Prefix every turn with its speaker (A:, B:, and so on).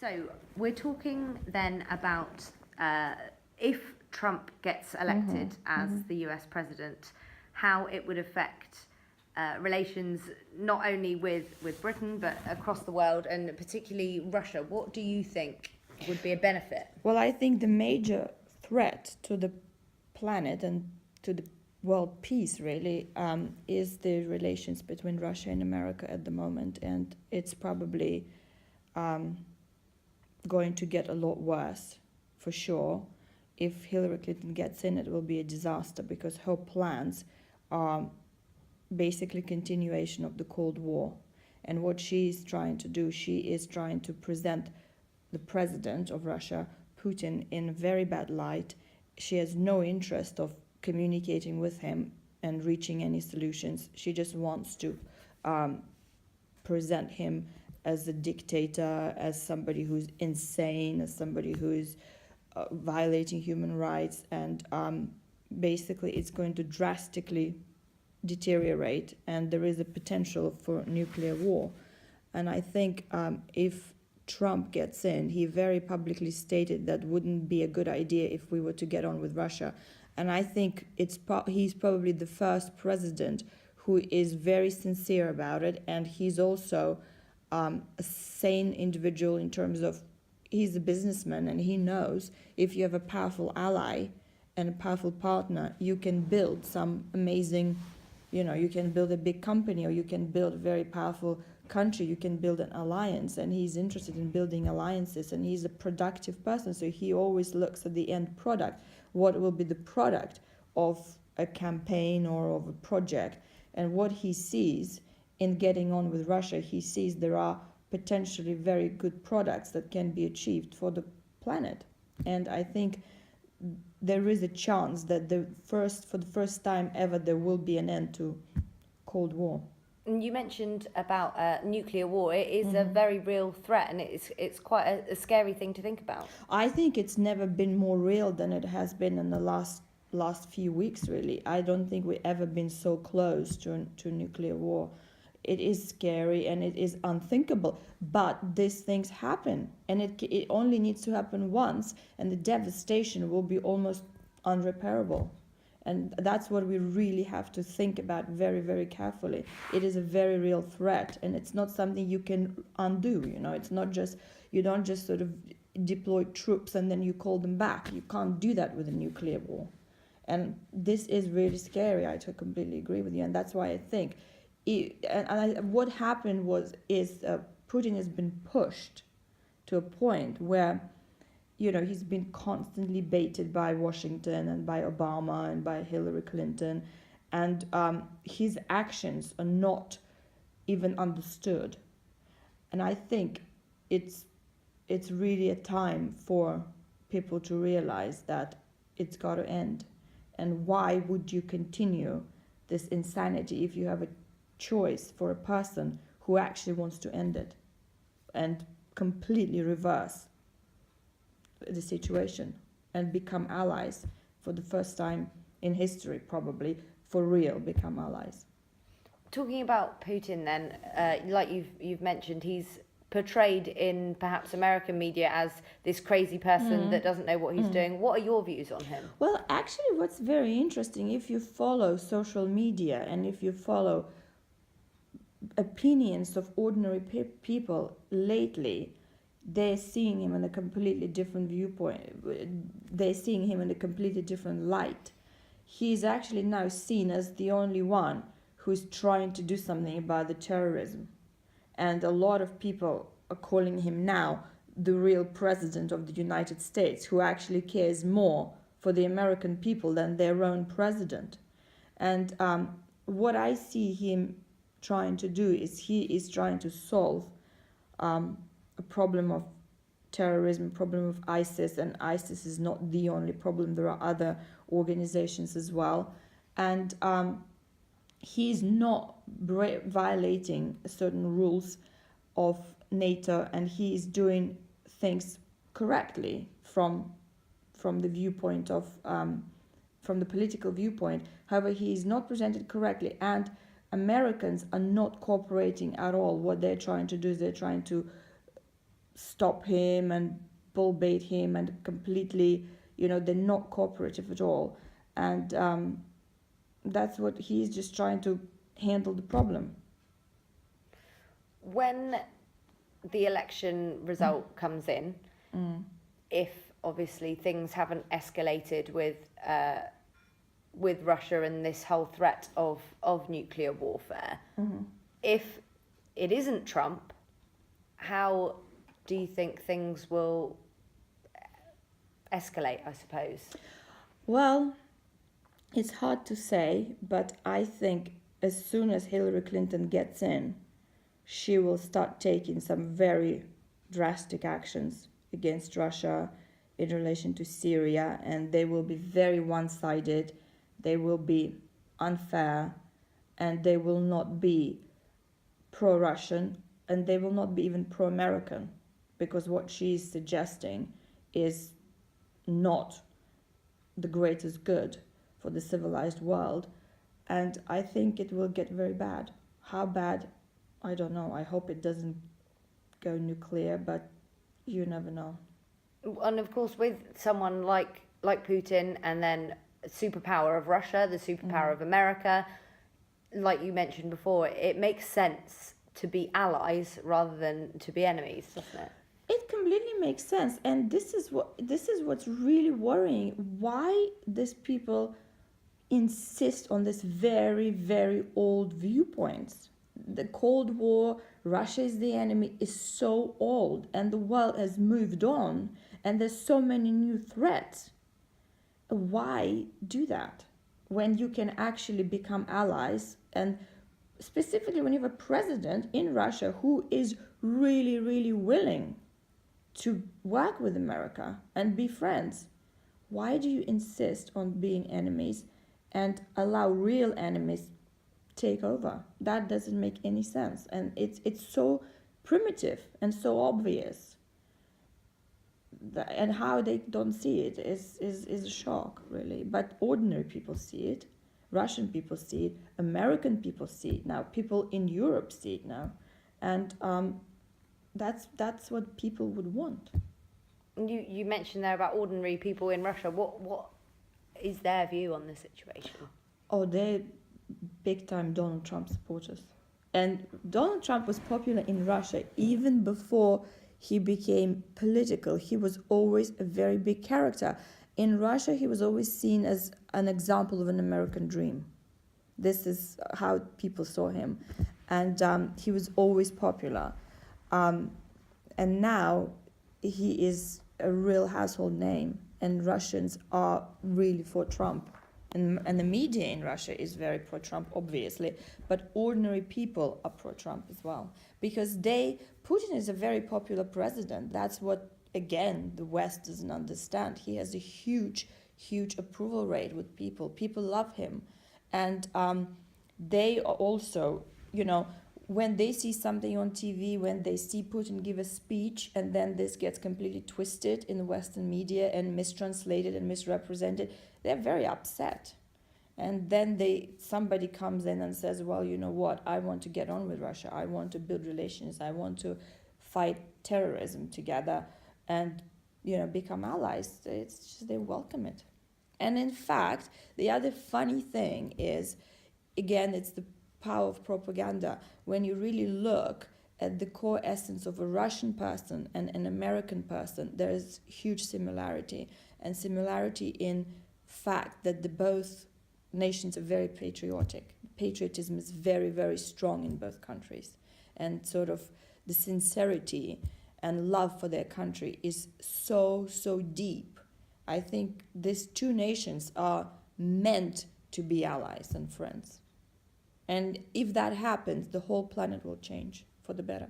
A: So we're talking then about if Trump gets elected as the US president, how it would affect relations not only with Britain but across the world, and particularly Russia. What do you think would be a benefit?
B: Well, I think the major threat to the planet and to the world peace really is the relations between Russia and America at the moment, and it's probably going to get a lot worse for sure. If Hillary Clinton gets in, it will be a disaster because her plans are basically continuation of the Cold War. And what she is trying to do, she is trying to present the president of Russia, Putin, in a very bad light. She has no interest of communicating with him and reaching any solutions. She just wants to present him as a dictator, as somebody who's insane, as somebody who's violating human rights, and basically it's going to drastically deteriorate, and there is a potential for nuclear war. And I think if Trump gets in, he very publicly stated that wouldn't be a good idea if we were to get on with Russia. And I think he's probably the first president who is very sincere about it, and he's also a sane individual in terms of he's a businessman, and he knows if you have a powerful ally and a powerful partner, you can build some amazing, you can build a big company, or you can build a very powerful country, you can build an alliance. And he's interested in building alliances, and he's a productive person, so he always looks at the end product. What will be the product of a campaign or of a project? And what he sees in getting on with Russia, he sees there are potentially very good products that can be achieved for the planet. And I think there is a chance that for the first time ever, there will be an end to Cold War.
A: And you mentioned about nuclear war. It is a very real threat, and it's quite a scary thing to think about.
B: I think it's never been more real than it has been in the last few weeks, really. I don't think we've ever been so close to nuclear war. It is scary and it is unthinkable, but these things happen, and it only needs to happen once, and the devastation will be almost unrepairable. And that's what we really have to think about very, very carefully. It is a very real threat, and it's not something you can undo. It's not just, you don't just sort of deploy troops and then you call them back. You can't do that with a nuclear war. And this is really scary. I completely agree with you, and that's why I think what happened is Putin has been pushed to a point where, he's been constantly baited by Washington and by Obama and by Hillary Clinton, and his actions are not even understood. And I think it's really a time for people to realize that it's got to end. And why would you continue this insanity if you have a choice for a person who actually wants to end it and completely reverse the situation and become allies for the first time in history, probably for real, become allies.
A: Talking about Putin then, like you've mentioned, he's portrayed in perhaps American media as this crazy person that doesn't know what he's doing. What are your views on him?
B: Well, actually, what's very interesting, if you follow social media and if you follow opinions of ordinary people lately, they're seeing him in a completely different viewpoint. They're seeing him in a completely different light. He's actually now seen as the only one who's trying to do something about the terrorism. And a lot of people are calling him now the real president of the United States, who actually cares more for the American people than their own president. And what I see him trying to do is he is trying to solve a problem of terrorism, problem of ISIS, and ISIS is not the only problem. There are other organizations as well. And he's not violating certain rules of NATO, and he is doing things correctly from the viewpoint of from the political viewpoint. However, he is not presented correctly, and Americans are not cooperating at all. What they're trying to do is they're trying to stop him and bullbait him and completely, they're not cooperative at all. And that's what he's just trying to handle the problem.
A: When the election result comes in, if obviously things haven't escalated with Russia and this whole threat of nuclear warfare, if it isn't Trump, how do you think things will escalate, I suppose?
B: Well, it's hard to say, but I think as soon as Hillary Clinton gets in, she will start taking some very drastic actions against Russia in relation to Syria, and they will be very one-sided, they will be unfair, and they will not be pro-Russian, and they will not be even pro-American, because what she's suggesting is not the greatest good for the civilized world. And I think it will get very bad. How bad? I don't know. I hope it doesn't go nuclear, but you never know.
A: And of course, with someone like Putin, and then superpower of Russia, the superpower of America, like you mentioned before, it makes sense to be allies rather than to be enemies, doesn't it?
B: It completely makes sense, and this is what's really worrying. Why these people insist on this very, very old viewpoints? The Cold War, Russia is the enemy, is so old, and the world has moved on, and there's so many new threats. Why do that when you can actually become allies? And specifically when you have a president in Russia who is really, really willing to work with America and be friends. Why do you insist on being enemies and allow real enemies take over? That doesn't make any sense, and it's so primitive and so obvious. And how they don't see it is a shock, really. But ordinary people see it. Russian people see it. American people see it now. People in Europe see it now. And that's what people would want.
A: You mentioned there about ordinary people in Russia. What is their view on the situation?
B: Oh, they're big-time Donald Trump supporters. And Donald Trump was popular in Russia even before he became political. He was always a very big character. In Russia, he was always seen as an example of an American dream. This is how people saw him. And he was always popular. And now he is a real household name, and Russians are really for Trump. And the media in Russia is very pro-Trump, obviously, but ordinary people are pro-Trump as well. Because Putin is a very popular president. That's what, again, the West doesn't understand. He has a huge, huge approval rate with people. People love him. And they are also, when they see something on TV, when they see Putin give a speech, and then this gets completely twisted in the Western media and mistranslated and misrepresented, they're very upset. And then somebody comes in and says, well, you know what, I want to get on with Russia. I want to build relations. I want to fight terrorism together and, become allies. It's just, they welcome it. And in fact, the other funny thing is, again, it's the power of propaganda. When you really look at the core essence of a Russian person and an American person, there is huge similarity, and similarity in fact that the both nations are very patriotic. Patriotism is very, very strong in both countries, and sort of the sincerity and love for their country is so, so deep. I think these two nations are meant to be allies and friends. And if that happens, the whole planet will change for the better.